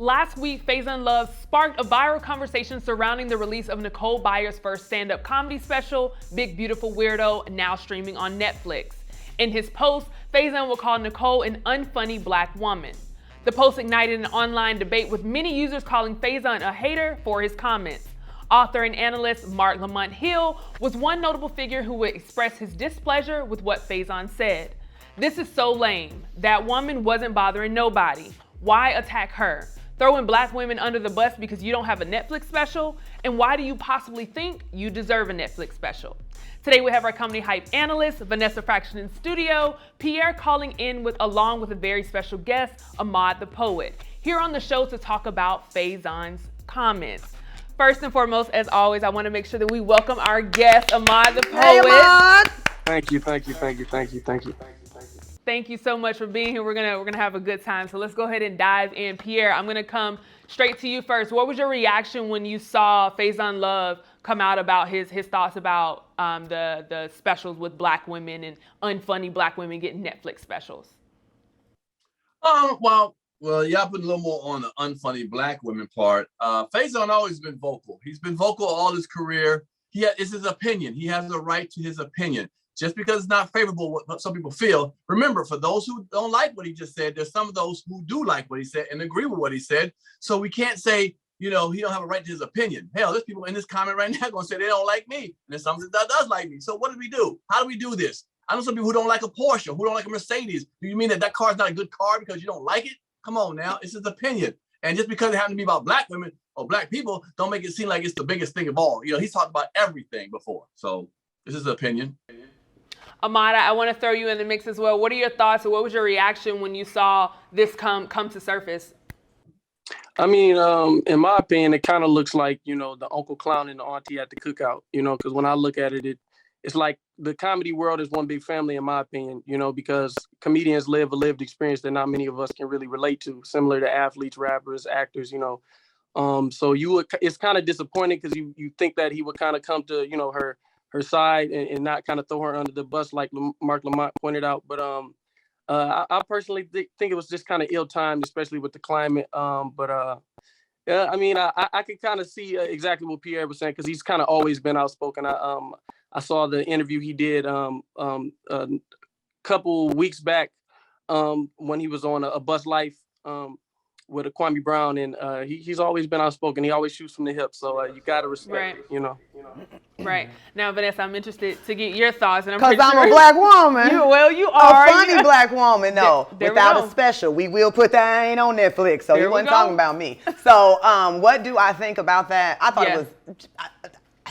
Last week, Faizon Love sparked a viral conversation surrounding the release of Nicole Byer's first stand-up comedy special, Big Beautiful Weirdo, now streaming on Netflix. In his post, Faizon will call Nicole an unfunny black woman. The post ignited an online debate with many users calling Faizon a hater for his comments. Author and analyst Marc Lamont was one notable figure who would express his displeasure with what Faizon said. "This is so lame. That woman wasn't bothering nobody. Why attack her? Throwing black women under the bus because you don't have a Netflix special? And why do you possibly think you deserve a Netflix special?" Today we have our comedy hype analyst, Vanessa Fraction in studio, Pierre calling in along with a very special guest, Ahmad the Poet, here on the show to talk about Faizon's comments. First and foremost, as always, I want to make sure that we welcome our guest, Ahmad the Poet. Hey, Ahmad. Thank you. Thank you so much for being here. We're gonna have a good time. So let's go ahead and dive in. Pierre, I'm gonna come straight to you first. What was your reaction when you saw Faizon Love come out about his thoughts about the specials with black women and unfunny black women getting Netflix specials? Well, y'all put a little more on the unfunny black women part. Faizon always been vocal. He's been vocal all his career. It's his opinion. He has the right to his opinion. Just because it's not favorable what some people feel, remember, for those who don't like what he just said, there's some of those who do like what he said and agree with what he said. So we can't say, he don't have a right to his opinion. Hell, there's people in this comment right now going to say they don't like me. And there's some that does like me. So what do we do? How do we do this? I know some people who don't like a Porsche, who don't like a Mercedes. Do you mean that car's not a good car because you don't like it? Come on now, it's his opinion. And just because it happens to be about black women or black people, don't make it seem like it's the biggest thing of all. He's talked about everything before. So this is his opinion. Ahmad, I want to throw you in the mix as well. What are your thoughts, or what was your reaction when you saw this come to surface? I mean, in my opinion, it kind of looks like, the uncle clown and the auntie at the cookout, because when I look at it, it's like the comedy world is one big family, in my opinion, because comedians live a lived experience that not many of us can really relate to, similar to athletes, rappers, actors, So it's kind of disappointing because you think that he would kind of come to, her side and not kind of throw her under the bus like Marc Lamont pointed out. But I personally think it was just kind of ill-timed, especially with the climate. Yeah, I mean, I can kind of see exactly what Pierre was saying because he's kind of always been outspoken. I saw the interview he did a couple weeks back when he was on a Bus Life with a Kwame Brown, and he's always been outspoken. He always shoots from the hip, so you gotta respect it, Right. Now, Vanessa, I'm interested to get your thoughts. Because I'm a black woman. You are. A funny black woman, no. There without a special. We will put that ain't on Netflix, so you wasn't talking about me. So what do I think about that? I thought it was...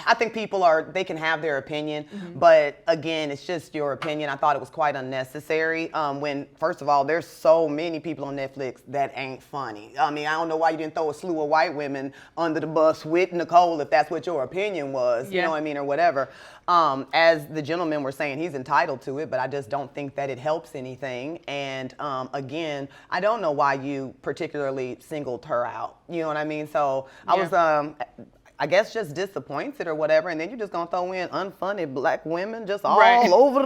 I think people they can have their opinion, but again, it's just your opinion. I thought it was quite unnecessary when, first of all, there's so many people on Netflix that ain't funny. I mean, I don't know why you didn't throw a slew of white women under the bus with Nicole if that's what your opinion was, you know what I mean, or whatever. As the gentlemen were saying, he's entitled to it, but I just don't think that it helps anything. And again, I don't know why you particularly singled her out. You know what I mean? So I was... I guess just disappointed or whatever, and then you're just gonna throw in unfunny black women just all over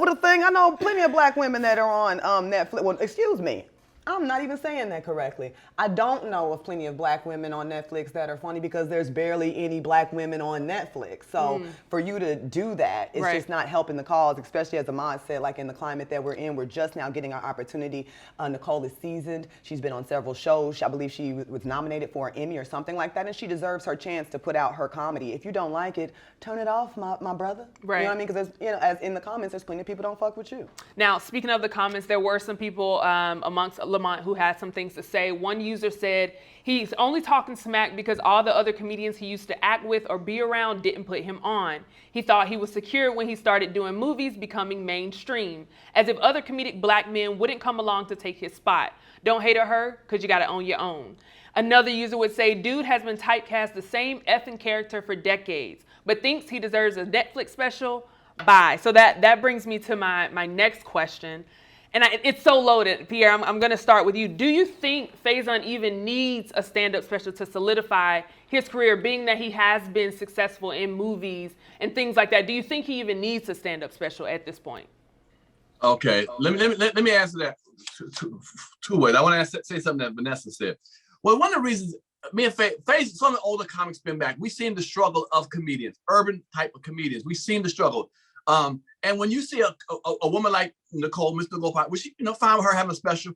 the thing. I know plenty of black women that are on Netflix. Well, excuse me, I'm not even saying that correctly. I don't know of plenty of black women on Netflix that are funny because there's barely any black women on Netflix. So for you to do that, it's just not helping the cause, especially as Ahmad said, like in the climate that we're in, we're just now getting our opportunity. Nicole is seasoned. She's been on several shows. I believe she was nominated for an Emmy or something like that, and she deserves her chance to put out her comedy. If you don't like it, turn it off, my brother. Right. You know what I mean? Because as in the comments, there's plenty of people don't fuck with you. Now, speaking of the comments, there were some people amongst Lamont who had some things to say. One user said he's only talking smack because all the other comedians he used to act with or be around didn't put him on. He thought he was secure when he started doing movies becoming mainstream, as if other comedic black men wouldn't come along to take his spot. Don't hate her because you got to own your own. Another user would say, dude has been typecast the same effing character for decades, but thinks he deserves a Netflix special. Bye. So that brings me to my next question. And it's so loaded, Pierre. I'm going to start with you. Do you think Faizon even needs a stand-up special to solidify his career, being that he has been successful in movies and things like that? Do you think he even needs a stand-up special at this point? Okay, let me answer that two ways. I want to say something that Vanessa said. Well, one of the reasons me and Faizon, some of the older comics spin back, we seen the struggle of comedians, urban type of comedians. We seen the struggle. And when you see a woman like Nicole, Miss Nicole, which fine with her having a special.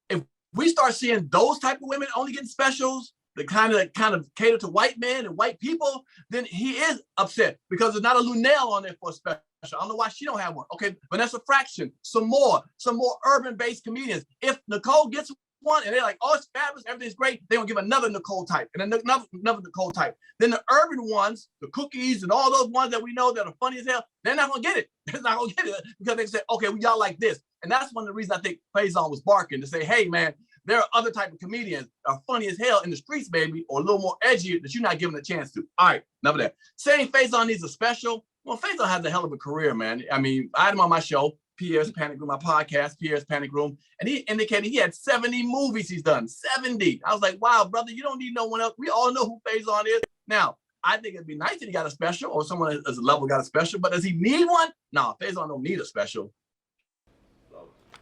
If we start seeing those type of women only getting specials, that kind of cater to white men and white people, then he is upset because there's not a Lunel on there for a special. I don't know why she don't have one. Okay, Vanessa Fraction, some more urban-based comedians. If Nicole gets one and they're like, oh, it's fabulous, everything's great, they're gonna give another Nicole type and another Nicole type. Then the urban ones, the cookies and all those ones that we know that are funny as hell, they're not gonna get it. They're not gonna get it because they say, okay, well, y'all like this. And that's one of the reasons I think Faizon was barking to say, hey, man, there are other type of comedians that are funny as hell in the streets, baby, or a little more edgy that you're not giving a chance to. All right, enough of that. Saying Faizon needs a special, well, Faizon has a hell of a career, man. I mean, I had him on my show, Pierre's Panic Room, my podcast, Pierre's Panic Room, and he indicated he had 70 movies he's done, 70. I was like, wow, brother, you don't need no one else. We all know who Faizon is. Now, I think it'd be nice if he got a special or someone as a level got a special, but does he need one? No, Faizon don't need a special.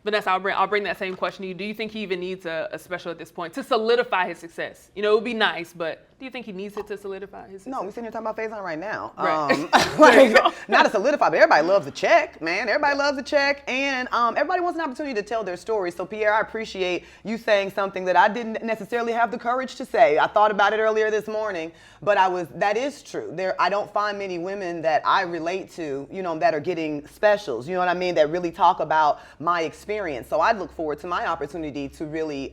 Vanessa, I'll bring that same question to you. Do you think he even needs a special at this point to solidify his success? It would be nice, but do you think he needs it to solidify his success? No, we're sitting here talking about Faizon right now. Right. Not to solidify, but everybody loves a check, man. Everybody loves a check, and everybody wants an opportunity to tell their story. So, Pierre, I appreciate you saying something that I didn't necessarily have the courage to say. I thought about it earlier this morning, but that is true. I don't find many women that I relate to, that are getting specials, you know what I mean, that really talk about my experience. So I look forward to my opportunity to really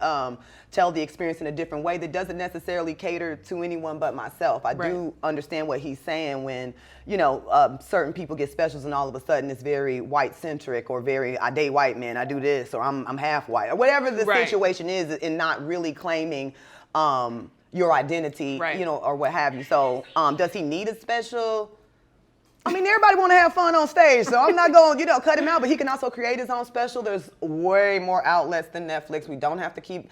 tell the experience in a different way that doesn't necessarily cater to anyone but myself. I do understand what he's saying when, certain people get specials and all of a sudden it's very white centric or very, I date white men, I do this, or I'm half white, or whatever the situation is, and not really claiming your identity, or what have you. So does he need a special? I mean, everybody want to have fun on stage, so I'm not going to, cut him out, but he can also create his own special. There's way more outlets than Netflix. We don't have to keep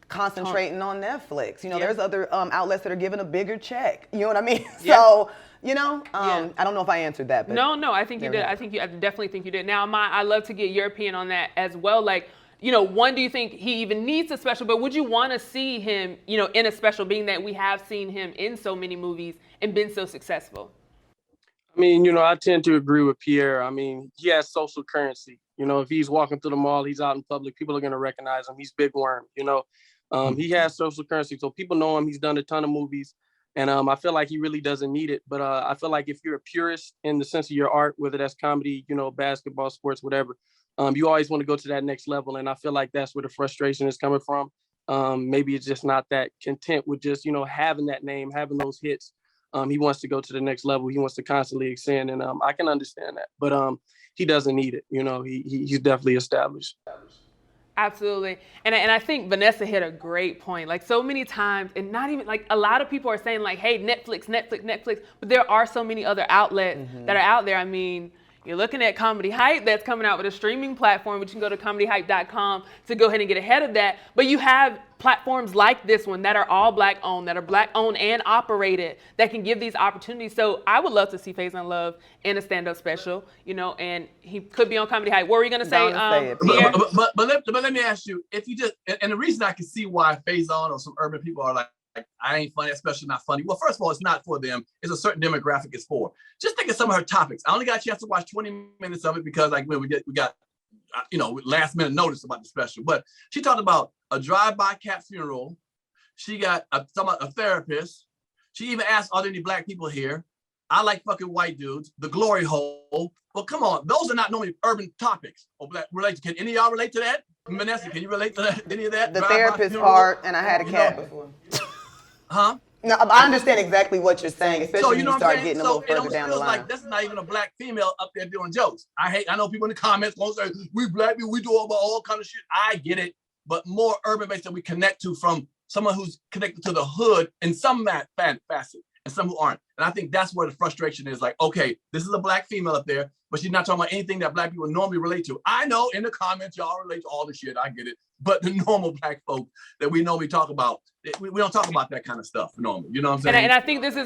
concentrating on Netflix. There's other outlets that are giving a bigger check. You know what I mean? So, I don't know if I answered that. But no, I think you did. I definitely think you did. Now, I'd love to get your opinion on that as well. Like, one, do you think he even needs a special, but would you want to see him, in a special, being that we have seen him in so many movies and been so successful? I mean, I tend to agree with Pierre. I mean, he has social currency. If he's walking through the mall, he's out in public, people are going to recognize him. He's Big Worm, he has social currency. So people know him. He's done a ton of movies. And I feel like he really doesn't need it. But I feel like if you're a purist in the sense of your art, whether that's comedy, basketball, sports, whatever, you always want to go to that next level. And I feel like that's where the frustration is coming from. Maybe it's just not that content with just, having that name, having those hits. He wants to go to the next level. He wants to constantly ascend, and I can understand that. But he doesn't need it. He's definitely established. Absolutely. And I think Vanessa hit a great point. Like, so many times, and not even, like, a lot of people are saying, like, hey, Netflix, but there are so many other outlets that are out there. I mean, you're looking at Comedy Hype that's coming out with a streaming platform, which you can go to comedyhype.com to go ahead and get ahead of that. But you have platforms like this one that are all Black owned, that are Black owned and operated, that can give these opportunities. So I would love to see Faizon Love in a stand-up special, and he could be on Comedy Hype. What were you going to say, Pierre? But let me ask you, if you just, and the reason I can see why Faizon or some urban people are like, I ain't funny, especially not funny. Well, first of all, it's not for them. It's a certain demographic it's for. Just think of some of her topics. I only got a chance to watch 20 minutes of it because we got last minute notice about the special. But she talked about a drive-by cat funeral. She got a therapist. She even asked, are there any Black people here? I like fucking white dudes. The glory hole. Well, come on. Those are not normally urban topics. Or Black relate. Can any of y'all relate to that? Vanessa, can you relate to that? Any of that? The therapist part, and I had a cat before. Huh? No, I understand exactly what you're saying, especially when you start getting a little further down the line. Like that's not even a Black female up there doing jokes. I know people in the comments won't say, we Black people, we do all kind of shit. I get it, but more urban based that we connect to from someone who's connected to the hood in some facet. and some who aren't. And I think that's where the frustration is. Like, okay, this is a Black female up there, but she's not talking about anything that Black people normally relate to. I know in the comments, y'all relate to all the shit. I get it. But the normal Black folk that we normally talk about, we don't talk about that kind of stuff normally. You know what I'm saying? And I think this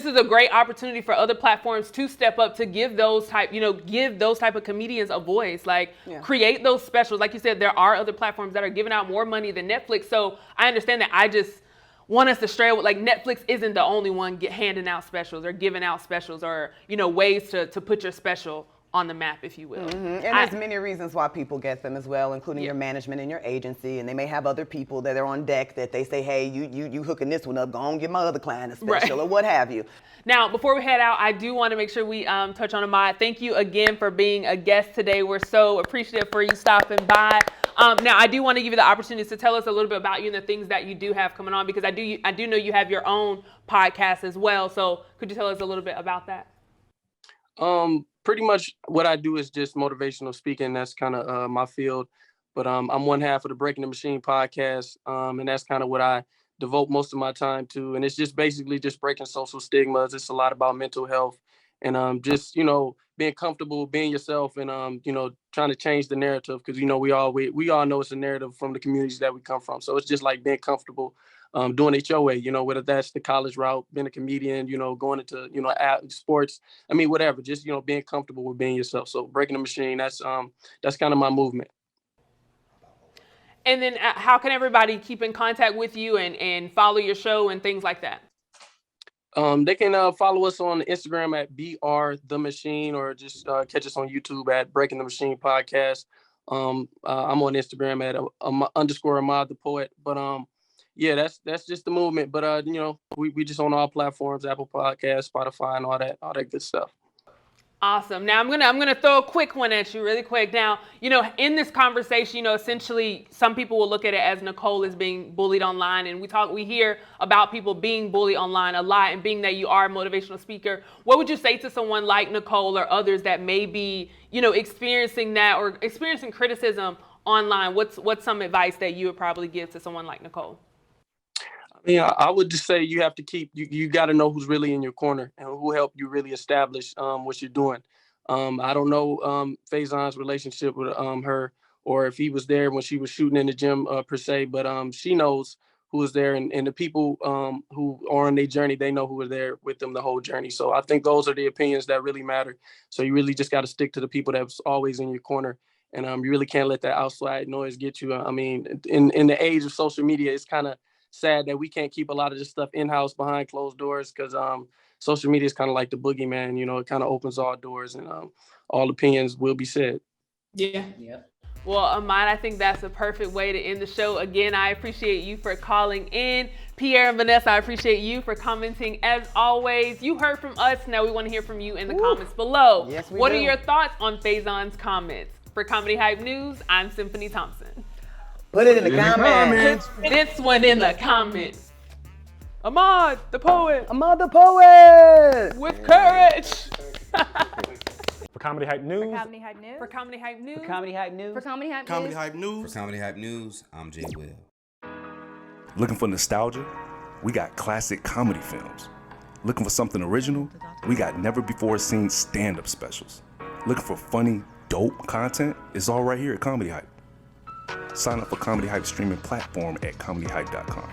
is a great opportunity for other platforms to step up to give those type of comedians a voice. Like, create those specials. Like you said, there are other platforms that are giving out more money than Netflix. So I understand that. I just want us to stray with, like, Netflix isn't the only one handing out specials or giving out specials or, ways to put your special on the map, if you will. And there's many reasons why people get them as well, including your management and your agency, and they may have other people that are on deck that they say, hey, you hooking this one up, go on, give my other client a special, or what have you. Now, before we head out, I do want to make sure we touch on Ahmad. Thank you again for being a guest today. We're so appreciative for you stopping by. Now, I do want to give you the opportunity to tell us a little bit about you and the things that you do have coming on, because I do know you have your own podcast as well. So could you tell us a little bit about that? Pretty much what I do is just motivational speaking. That's kind of my field. But I'm one half of the Breaking the Machine podcast, and that's kind of what I devote most of my time to. And it's just basically just breaking social stigmas. It's a lot about mental health and just, being comfortable, being yourself, and trying to change the narrative, because we all know it's a narrative from the communities that we come from. So it's just like being comfortable, doing it your way, whether that's the college route, being a comedian, going into sports, whatever, just being comfortable with being yourself. So Breaking the Machine, that's kind of my movement. And then how can everybody keep in contact with you and follow your show and things like that? They can follow us on Instagram at Byer the Machine, or just catch us on YouTube at Breaking the Machine Podcast. I'm on Instagram at _ Ahmad the Poet. But yeah, that's just the movement. But we just on all platforms, Apple Podcasts, Spotify, and all that good stuff. Awesome. Now I'm gonna throw a quick one at you really quick. Now, in this conversation, essentially some people will look at it as Nicole is being bullied online, and we hear about people being bullied online a lot. And being that you are a motivational speaker, what would you say to someone like Nicole or others that may be, experiencing that or experiencing criticism online? What's some advice that you would probably give to someone like Nicole? I would just say you have to you got to know who's really in your corner and who helped you really establish what you're doing. I don't know Faizon's relationship with her, or if he was there when she was shooting in the gym per se, but she knows who was there, and the people who are on their journey, they know who was there with them the whole journey. So I think those are the opinions that really matter. So you really just got to stick to the people that's always in your corner. And you really can't let that outside noise get you. In the age of social media, it's kind of sad that we can't keep a lot of this stuff in-house behind closed doors, because social media is kind of like the boogeyman. It kind of opens all doors, and all opinions will be said. Yeah. Well, Ahmad, I think that's a perfect way to end the show. Again, I appreciate you for calling in. Pierre and Vanessa, I appreciate you for commenting as always. You heard from us. Now we want to hear from you in the comments below. Yes, we What do. are your thoughts on Faizon's comments? For Comedy Hype News, I'm Symphony Thompson. Put it in the comments. This one in the comments. Ahmad, the poet. Ahmad the Poet. With courage. For Comedy Hype News. For Comedy Hype News. For Comedy Hype News. For Comedy Hype News. For Comedy Hype Comedy News. Hype News. For Comedy Hype News, I'm Jay Will. Looking for nostalgia? We got classic comedy films. Looking for something original? We got never before seen stand-up specials. Looking for funny, dope content? It's all right here at Comedy Hype. Sign up for Comedy Hype streaming platform at comedyhype.com.